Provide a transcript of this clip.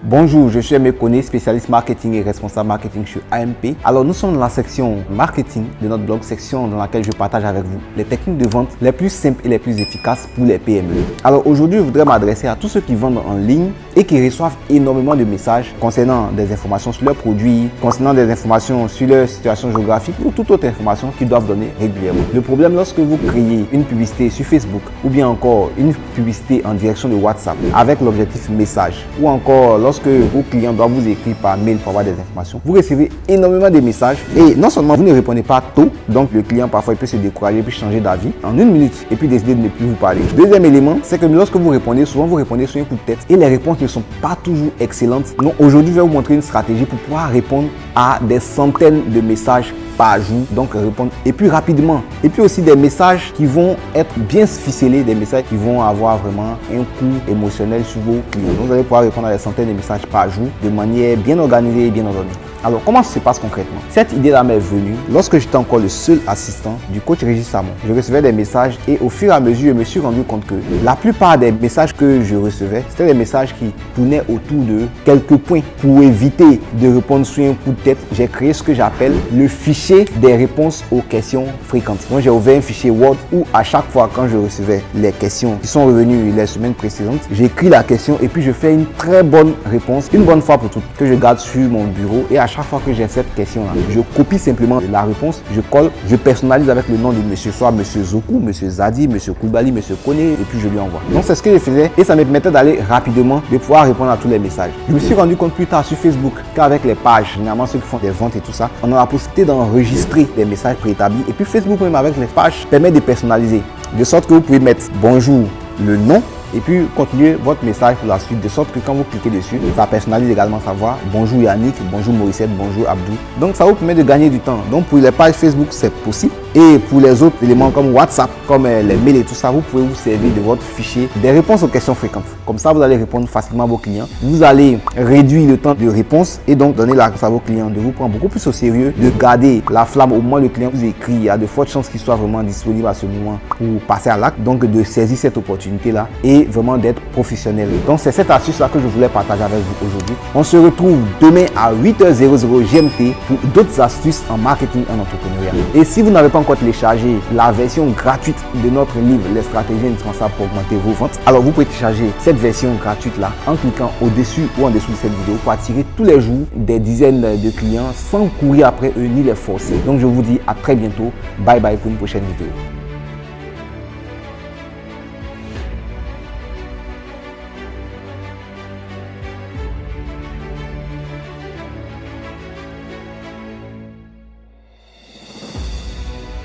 Bonjour, je suis Aimé Koné, spécialiste marketing et responsable marketing chez AMP. Alors nous sommes dans la section marketing de notre blog, section dans laquelle je partage avec vous les techniques de vente les plus simples et les plus efficaces pour les PME. Alors aujourd'hui, je voudrais m'adresser à tous ceux qui vendent en ligne et qui reçoivent énormément de messages concernant des informations sur leurs produits, concernant des informations sur leur situation géographique ou toute autre information qu'ils doivent donner régulièrement. Le problème, lorsque vous créez une publicité sur Facebook ou bien encore une publicité en direction de WhatsApp avec l'objectif message ou encore lorsque vos clients doivent vous écrire par mail pour avoir des informations, vous recevez énormément de messages et non seulement vous ne répondez pas tôt, donc le client parfois il peut se décourager puis changer d'avis en une minute et puis décider de ne plus vous parler. Deuxième élément, c'est que lorsque vous répondez, souvent vous répondez sur un coup de tête et les réponses ne sont pas toujours excellentes. Donc aujourd'hui, je vais vous montrer une stratégie pour pouvoir répondre à des centaines de messages par jour, donc répondre et puis rapidement. Et puis aussi des messages qui vont être bien ficelés, des messages qui vont avoir vraiment un coup émotionnel sur vos clients. Donc vous allez pouvoir répondre à des centaines de messages par jour de manière bien organisée et bien ordonnée. Alors comment ça se passe concrètement? Cette idée-là m'est venue lorsque j'étais encore le seul assistant du coach Régis Samon. Je recevais des messages et au fur et à mesure, je me suis rendu compte que la plupart des messages que je recevais, c'était des messages qui tournaient autour de quelques points. Pour éviter de répondre sur un coup de tête, j'ai créé ce que j'appelle le fichier des réponses aux questions fréquentes. Donc j'ai ouvert un fichier Word où à chaque fois quand je recevais les questions qui sont revenues les semaines précédentes, j'écris la question et puis je fais une très bonne réponse, une bonne fois pour toutes, que je garde sur mon bureau. Et à chaque fois que j'ai cette question-là, je copie simplement la réponse, je colle, je personnalise avec le nom de monsieur, soit monsieur Zoku, monsieur Zadi, monsieur Koulibaly, monsieur Koné, et puis je lui envoie. Donc c'est ce que je faisais et ça me permettait d'aller rapidement, de pouvoir répondre à tous les messages. Je me suis rendu compte plus tard sur Facebook qu'avec les pages, généralement ceux qui font des ventes et tout ça, on a la possibilité d'enregistrer des messages préétablis et puis Facebook même avec les pages permet de personnaliser, de sorte que vous pouvez mettre bonjour, le nom, et puis continuer votre message pour la suite, de sorte que quand vous cliquez dessus, ça personnalise également sa voix. Bonjour Yannick, bonjour Morissette, bonjour Abdou. Donc ça vous permet de gagner du temps. Donc pour les pages Facebook, c'est possible. Et pour les autres éléments comme WhatsApp, comme les mails et tout ça, vous pouvez vous servir de votre fichier des réponses aux questions fréquentes. Comme ça, vous allez répondre facilement à vos clients. Vous allez réduire le temps de réponse et donc donner la réponse à vos clients, de vous prendre beaucoup plus au sérieux, de garder la flamme au moment où le client vous écrit. Il y a de fortes chances qu'il soit vraiment disponible à ce moment pour passer à l'acte. Donc de saisir cette opportunité-là et vraiment d'être professionnel. Donc c'est cette astuce-là que je voulais partager avec vous aujourd'hui. On se retrouve demain à 8h00 GMT pour d'autres astuces en marketing et en entrepreneuriat. Et si vous n'avez pas encore téléchargé la version gratuite de notre livre Les stratégies indispensables pour augmenter vos ventes, alors vous pouvez télécharger cette version gratuite là en cliquant au-dessus ou en dessous de cette vidéo pour attirer tous les jours des dizaines de clients sans courir après eux ni les forcer. Donc je vous dis à très bientôt. Bye bye pour une prochaine vidéo.